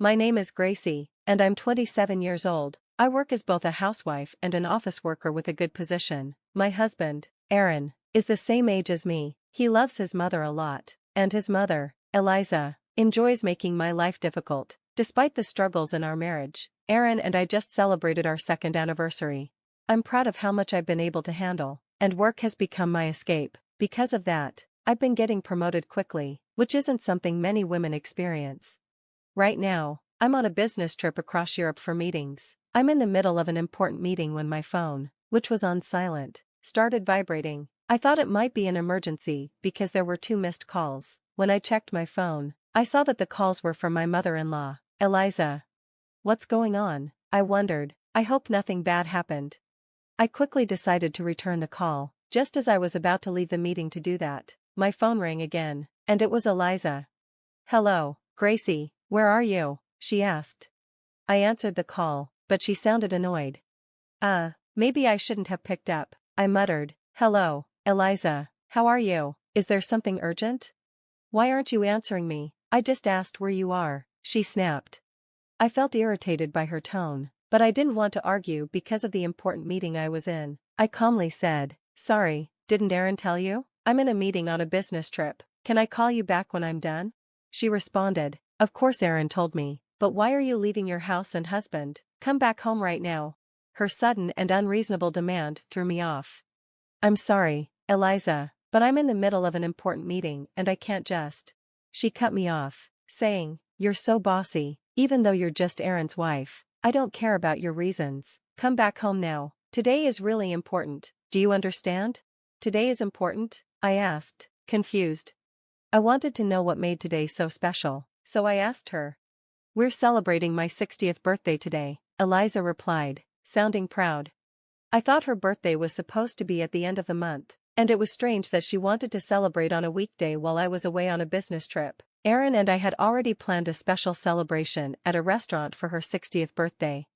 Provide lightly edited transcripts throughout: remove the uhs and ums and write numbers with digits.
My name is Gracie, and I'm 27 years old. I work as both a housewife and an office worker with a good position. My husband, Aaron, is the same age as me. He loves his mother a lot, and his mother, Eliza, enjoys making my life difficult. Despite the struggles in our marriage, Aaron and I just celebrated our second anniversary. I'm proud of how much I've been able to handle, and work has become my escape. Because of that, I've been getting promoted quickly, which isn't something many women experience. Right now, I'm on a business trip across Europe for meetings. I'm in the middle of an important meeting when my phone, which was on silent, started vibrating. I thought it might be an emergency because there were 2 missed calls. When I checked my phone, I saw that the calls were from my mother-in-law, Eliza. What's going on? I wondered. I hope nothing bad happened. I quickly decided to return the call. Just as I was about to leave the meeting to do that, my phone rang again, and it was Eliza. "Hello, Gracie, where are you?" she asked. I answered the call, but she sounded annoyed. Maybe I shouldn't have picked up," I muttered. "Hello, Eliza, how are you? Is there something urgent? Why aren't you answering me? I just asked where you are," she snapped. I felt irritated by her tone, but I didn't want to argue because of the important meeting I was in. I calmly said, "Sorry, didn't Aaron tell you? I'm in a meeting on a business trip. Can I call you back when I'm done?" She responded, "Of course Aaron told me, but why are you leaving your house and husband? Come back home right now." Her sudden and unreasonable demand threw me off. "I'm sorry, Eliza, but I'm in the middle of an important meeting and I can't just." She cut me off, saying, "You're so bossy, even though you're just Aaron's wife. I don't care about your reasons. Come back home now. Today is really important, do you understand?" "Today is important?" I asked, confused. I wanted to know what made today so special, so I asked her. "We're celebrating my 60th birthday today," Eliza replied, sounding proud. I thought her birthday was supposed to be at the end of the month, and it was strange that she wanted to celebrate on a weekday while I was away on a business trip. Aaron and I had already planned a special celebration at a restaurant for her 60th birthday.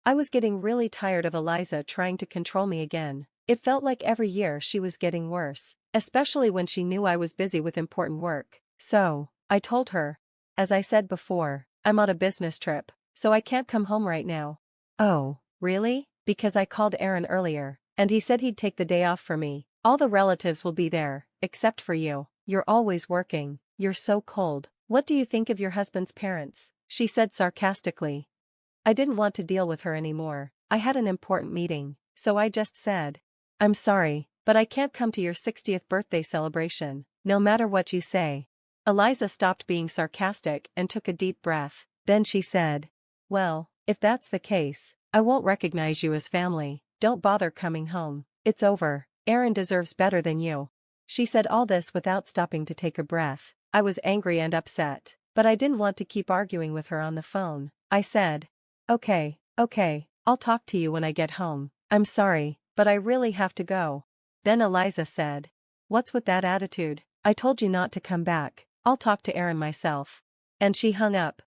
I was getting really tired of Eliza trying to control me again. It felt like every year she was getting worse, especially when she knew I was busy with important work. So, I told her. "As I said before, I'm on a business trip, so I can't come home right now." "Oh, really?" "Because I called Aaron earlier, and he said he'd take the day off for me. All the relatives will be there, except for you. You're always working. You're so cold. What do you think of your husband's parents?" she said sarcastically. I didn't want to deal with her anymore. I had an important meeting, so I just said, "I'm sorry, but I can't come to your 60th birthday celebration, no matter what you say." Eliza stopped being sarcastic and took a deep breath. Then she said, "Well, if that's the case, I won't recognize you as family. Don't bother coming home. It's over. Aaron deserves better than you." She said all this without stopping to take a breath. I was angry and upset, but I didn't want to keep arguing with her on the phone. I said, Okay, I'll talk to you when I get home. I'm sorry, but I really have to go." Then Eliza said, "What's with that attitude? I told you not to come back. I'll talk to Aaron myself." And she hung up.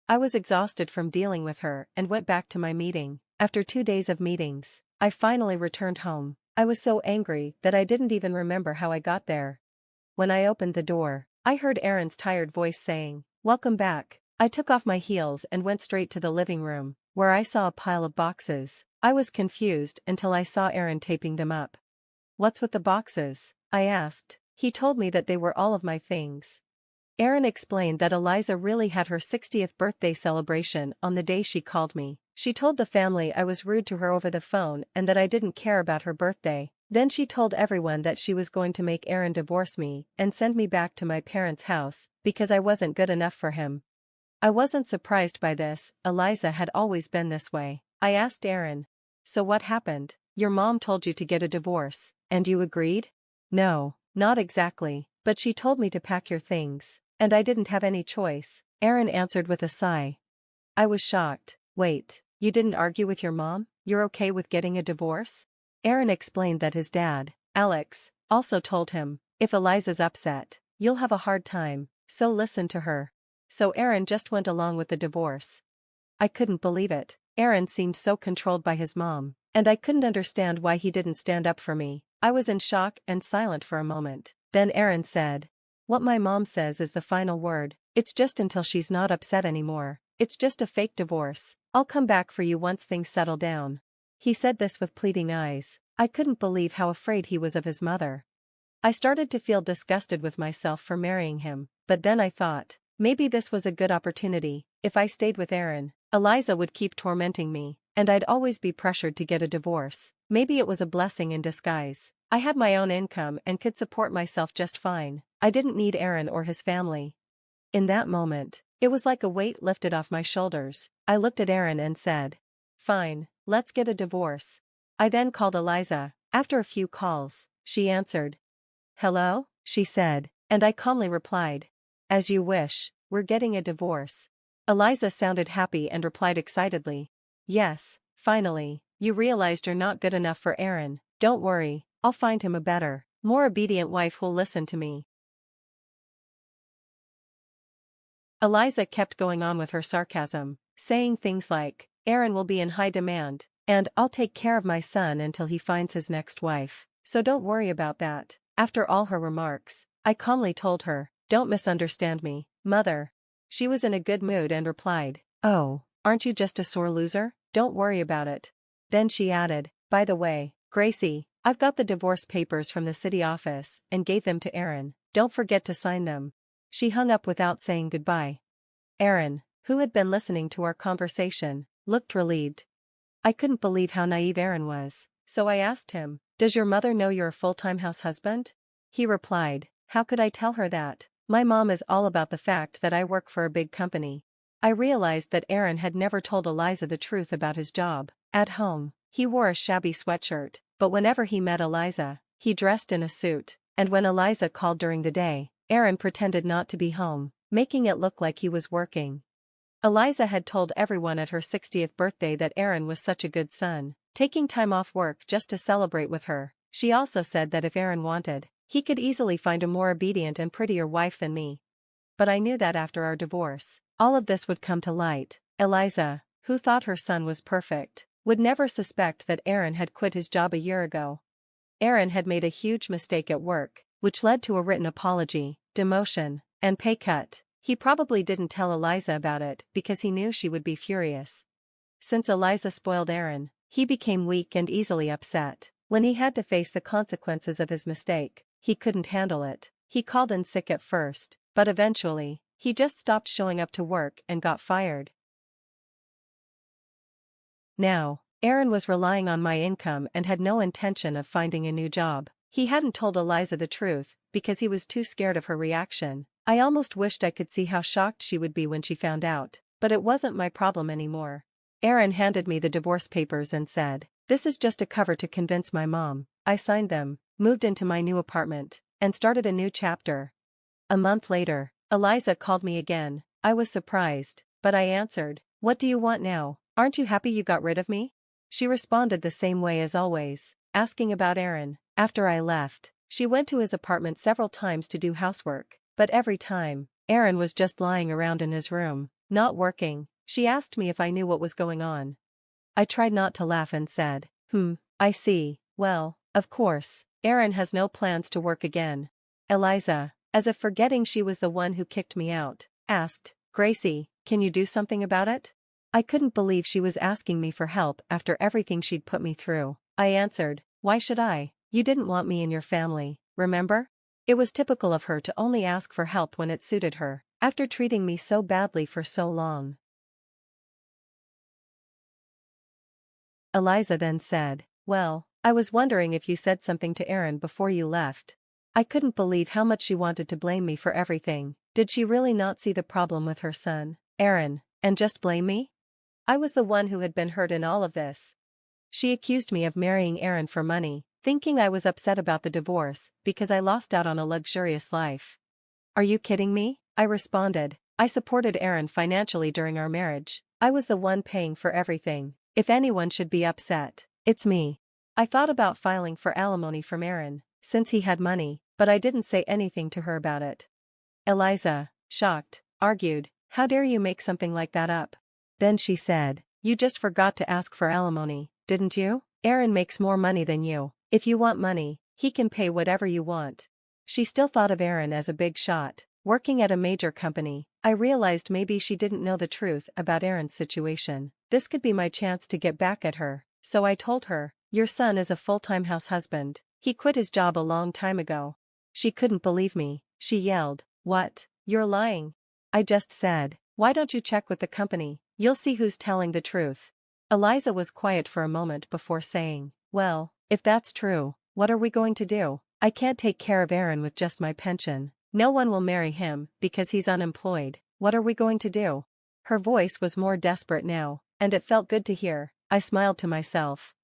I was exhausted from dealing with her and went back to my meeting. After 2 days of meetings, I finally returned home. I was so angry that I didn't even remember how I got there. When I opened the door, I heard Aaron's tired voice saying, "Welcome back." I took off my heels and went straight to the living room, where I saw a pile of boxes. I was confused until I saw Aaron taping them up. "What's with the boxes?" I asked. He told me that they were all of my things. Aaron explained that Eliza really had her 60th birthday celebration on the day she called me. She told the family I was rude to her over the phone and that I didn't care about her birthday. Then she told everyone that she was going to make Aaron divorce me and send me back to my parents' house because I wasn't good enough for him. I wasn't surprised by this. Eliza had always been this way. I asked Aaron, "So what happened? Your mom told you to get a divorce, and you agreed?" "No, not exactly, but she told me to pack your things, and I didn't have any choice," Aaron answered with a sigh. I was shocked. "Wait, you didn't argue with your mom? You're okay with getting a divorce?" Aaron explained that his dad, Alex, also told him, "If Eliza's upset, you'll have a hard time, so listen to her." So Aaron just went along with the divorce. I couldn't believe it. Aaron seemed so controlled by his mom, and I couldn't understand why he didn't stand up for me. I was in shock and silent for a moment. Then Aaron said, What my mom says is the final word. It's just until she's not upset anymore. It's just a fake divorce. I'll come back for you once things settle down. He said this with pleading eyes. I couldn't believe how afraid he was of his mother. I started to feel disgusted with myself for marrying him, but then I thought, maybe this was a good opportunity. If I stayed with Aaron, Eliza would keep tormenting me, and I'd always be pressured to get a divorce. Maybe it was a blessing in disguise. I had my own income and could support myself just fine. I didn't need Aaron or his family. In that moment, it was like a weight lifted off my shoulders. I looked at Aaron and said, "Fine, let's get a divorce." I then called Eliza. After a few calls, she answered. "Hello?" she said, and I calmly replied, "As you wish, we're getting a divorce." Eliza sounded happy and replied excitedly, "Yes, finally, you realized you're not good enough for Aaron. Don't worry, I'll find him a better, more obedient wife who'll listen to me." Eliza kept going on with her sarcasm, saying things like, "Aaron will be in high demand, and I'll take care of my son until he finds his next wife, so don't worry about that." After all her remarks, I calmly told her, "Don't misunderstand me, Mother." She was in a good mood and replied, "Oh, aren't you just a sore loser? Don't worry about it." Then she added, "By the way, Gracie, I've got the divorce papers from the city office and gave them to Aaron. Don't forget to sign them." She hung up without saying goodbye. Aaron, who had been listening to our conversation, looked relieved. I couldn't believe how naive Aaron was, so I asked him, "Does your mother know you're a full-time house husband?" He replied, "How could I tell her that? My mom is all about the fact that I work for a big company." I realized that Aaron had never told Eliza the truth about his job. At home, he wore a shabby sweatshirt, but whenever he met Eliza, he dressed in a suit, and when Eliza called during the day, Aaron pretended not to be home, making it look like he was working. Eliza had told everyone at her 60th birthday that Aaron was such a good son, taking time off work just to celebrate with her. She also said that if Aaron wanted, he could easily find a more obedient and prettier wife than me. But I knew that after our divorce, all of this would come to light. Eliza, who thought her son was perfect, would never suspect that Aaron had quit his job a year ago. Aaron had made a huge mistake at work, which led to a written apology, demotion, and pay cut. He probably didn't tell Eliza about it because he knew she would be furious. Since Eliza spoiled Aaron, he became weak and easily upset. When he had to face the consequences of his mistake, he couldn't handle it. He called in sick at first, but eventually, he just stopped showing up to work and got fired. Now, Aaron was relying on my income and had no intention of finding a new job. He hadn't told Eliza the truth because he was too scared of her reaction. I almost wished I could see how shocked she would be when she found out, but it wasn't my problem anymore. Aaron handed me the divorce papers and said, "This is just a cover to convince my mom." I signed them, moved into my new apartment, and started a new chapter. A month later, Eliza called me again. I was surprised, but I answered, "What do you want now? Aren't you happy you got rid of me?" She responded the same way as always, asking about Aaron. After I left, she went to his apartment several times to do housework, but every time, Aaron was just lying around in his room, not working. She asked me if I knew what was going on. I tried not to laugh and said, I see. Well, of course, Aaron has no plans to work again." Eliza, as if forgetting she was the one who kicked me out, asked, "Gracie, can you do something about it?" I couldn't believe she was asking me for help after everything she'd put me through. I answered, "Why should I? You didn't want me in your family, remember?" It was typical of her to only ask for help when it suited her, after treating me so badly for so long. Eliza then said, "Well, I was wondering if you said something to Aaron before you left." I couldn't believe how much she wanted to blame me for everything. Did she really not see the problem with her son, Aaron, and just blame me? I was the one who had been hurt in all of this. She accused me of marrying Aaron for money, thinking I was upset about the divorce because I lost out on a luxurious life. "Are you kidding me?" I responded. "I supported Aaron financially during our marriage. I was the one paying for everything. If anyone should be upset, it's me." I thought about filing for alimony from Aaron, since he had money, but I didn't say anything to her about it. Eliza, shocked, argued, "How dare you make something like that up?" Then she said, "You just forgot to ask for alimony, didn't you? Aaron makes more money than you. If you want money, he can pay whatever you want." She still thought of Aaron as a big shot, working at a major company. I realized maybe she didn't know the truth about Aaron's situation. This could be my chance to get back at her, so I told her, "Your son is a full-time house husband. He quit his job a long time ago." She couldn't believe me. She yelled, "What? You're lying." I just said, "Why don't you check with the company? You'll see who's telling the truth." Eliza was quiet for a moment before saying, "Well, if that's true, what are we going to do? I can't take care of Aaron with just my pension. No one will marry him because he's unemployed. What are we going to do?" Her voice was more desperate now, and it felt good to hear. I smiled to myself.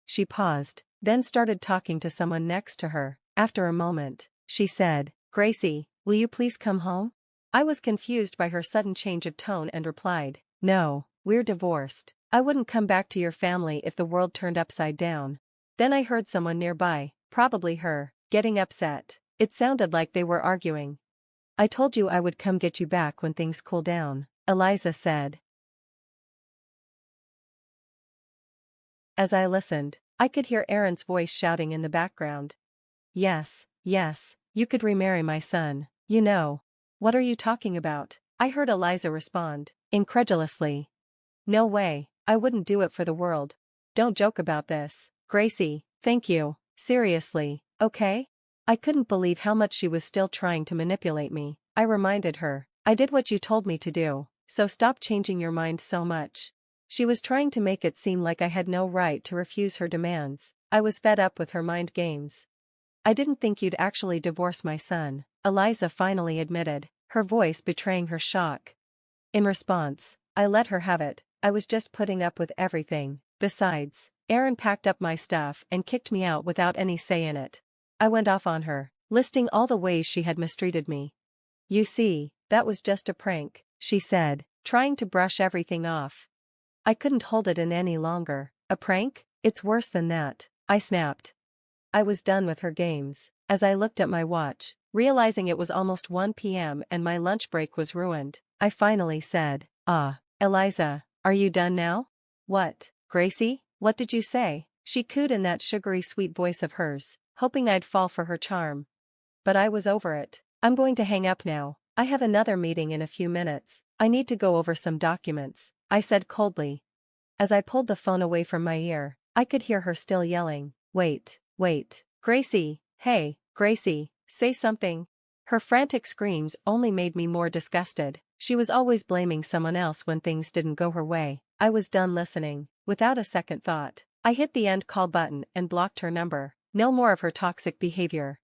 She paused, then started talking to someone next to her. After a moment, she said, "Gracie, will you please come home?" I was confused by her sudden change of tone and replied, "No, we're divorced. I wouldn't come back to your family if the world turned upside down." Then I heard someone nearby, probably her, getting upset. It sounded like they were arguing. "I told you I would come get you back when things cool down," Eliza said. As I listened, I could hear Aaron's voice shouting in the background. Yes, yes, you could remarry my son, you know." "What are you talking about?" I heard Eliza respond, incredulously. "No way, I wouldn't do it for the world. Don't joke about this, Gracie, thank you, seriously, okay?" I couldn't believe how much she was still trying to manipulate me. I reminded her, "I did what you told me to do, so stop changing your mind so much." She was trying to make it seem like I had no right to refuse her demands. I was fed up with her mind games. "I didn't think you'd actually divorce my son," Eliza finally admitted, her voice betraying her shock. In response, I let her have it. I was just putting up with everything. Besides, Aaron packed up my stuff and kicked me out without any say in it. I went off on her, listing all the ways she had mistreated me. "You see, that was just a prank," she said, trying to brush everything off. I couldn't hold it in any longer. "A prank? It's worse than that," I snapped. I was done with her games. As I looked at my watch, realizing it was almost 1 p.m. and my lunch break was ruined, I finally said, Eliza, are you done now?" "What, Gracie, what did you say?" she cooed in that sugary sweet voice of hers, hoping I'd fall for her charm. But I was over it. "I'm going to hang up now. I have another meeting in a few minutes. I need to go over some documents," I said coldly. As I pulled the phone away from my ear, I could hear her still yelling, "Wait, wait, Gracie, hey, Gracie, say something." Her frantic screams only made me more disgusted. She was always blaming someone else when things didn't go her way. I was done listening. Without a second thought, I hit the end call button and blocked her number. No more of her toxic behavior.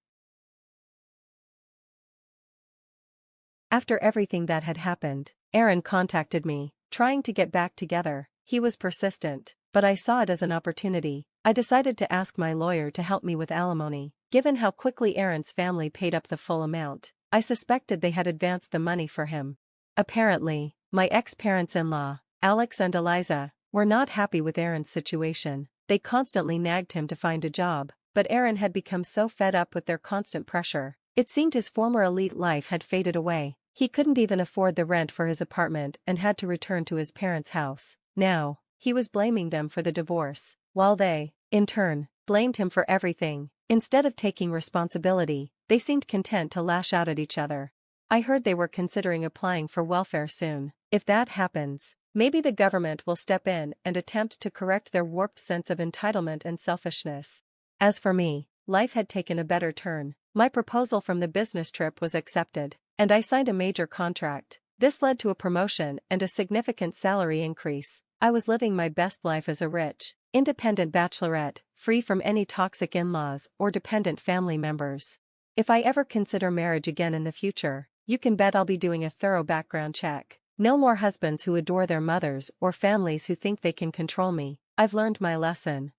After everything that had happened, Aaron contacted me, trying to get back together. He was persistent, but I saw it as an opportunity. I decided to ask my lawyer to help me with alimony. Given how quickly Aaron's family paid up the full amount, I suspected they had advanced the money for him. Apparently, my ex-parents-in-law, Alex and Eliza, were not happy with Aaron's situation. They constantly nagged him to find a job, but Aaron had become so fed up with their constant pressure. It seemed his former elite life had faded away. He couldn't even afford the rent for his apartment and had to return to his parents' house. Now, he was blaming them for the divorce, while they, in turn, blamed him for everything. Instead of taking responsibility, they seemed content to lash out at each other. I heard they were considering applying for welfare soon. If that happens, maybe the government will step in and attempt to correct their warped sense of entitlement and selfishness. As for me, life had taken a better turn. My proposal from the business trip was accepted, and I signed a major contract. This led to a promotion and a significant salary increase. I was living my best life as a rich, independent bachelorette, free from any toxic in-laws or dependent family members. If I ever consider marriage again in the future, you can bet I'll be doing a thorough background check. No more husbands who adore their mothers or families who think they can control me. I've learned my lesson.